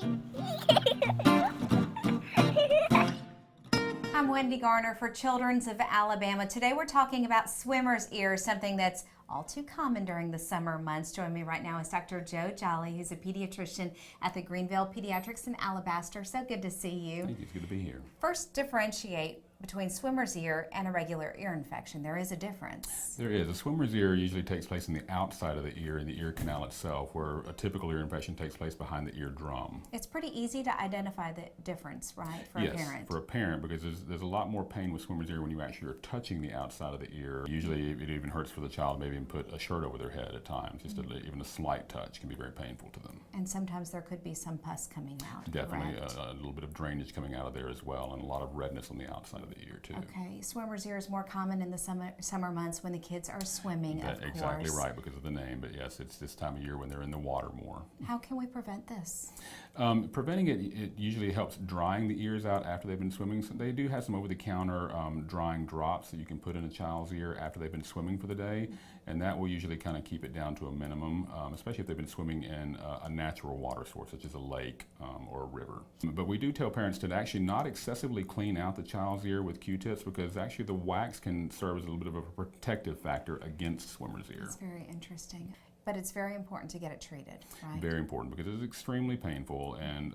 I'm Wendy Garner for Children's of Alabama. Today we're talking about swimmer's ear, something that's all too common during the summer months. Joining me right now is Dr. Joe Jolly, who's a pediatrician at the Greenvale Pediatrics in Alabaster. So good to see you. Thank you. It's good to be here. First, differentiate between swimmer's ear and a regular ear infection. There is a difference. There is. A swimmer's ear usually takes place in the outside of the ear, in the ear canal itself, where a typical ear infection takes place behind the eardrum. It's pretty easy to identify the difference, right, for a parent? Yes, for a parent, because there's a lot more pain with swimmer's ear when you actually are touching the outside of the ear. Usually it even hurts for the child, maybe even put a shirt over their head at times. Just even a slight touch can be very painful to them. And sometimes there could be some pus coming out. Definitely a little bit of drainage coming out of there as well, and a lot of redness on the outside of the ear too. Okay. Swimmer's ear is more common in the summer months when the kids are swimming, of course. Exactly right, because of the name. But yes, it's this time of year when they're in the water more. How can we prevent this? Preventing it usually helps drying the ears out after they've been swimming. So they do have some over-the-counter drying drops that you can put in a child's ear after they've been swimming for the day, and that will usually kind of keep it down to a minimum, especially if they've been swimming in a natural water source, such as a lake or a river. But we do tell parents to actually not excessively clean out the child's ear with Q-tips, because actually the wax can serve as a little bit of a protective factor against swimmer's ear. That's very interesting. But it's very important to get it treated, right? Very important, because it's extremely painful, and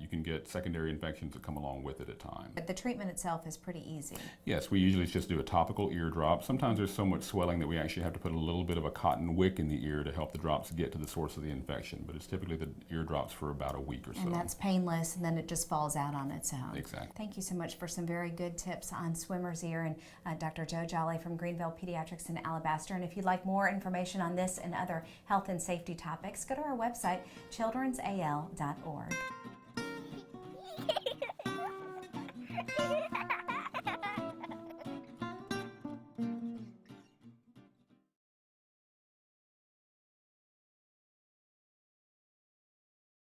you can get secondary infections that come along with it at times. But the treatment itself is pretty easy. Yes, we usually just do a topical ear drop. Sometimes there's so much swelling that we actually have to put a little bit of a cotton wick in the ear to help the drops get to the source of the infection. But it's typically the ear drops for about a week or so. And that's painless, and then it just falls out on its own. Exactly. Thank you so much for some very good tips on swimmer's ear. And Dr. Joe Jolly from Greenvale Pediatrics in Alabaster. And if you'd like more information on this and other health and safety topics, go to our website, childrensal.org.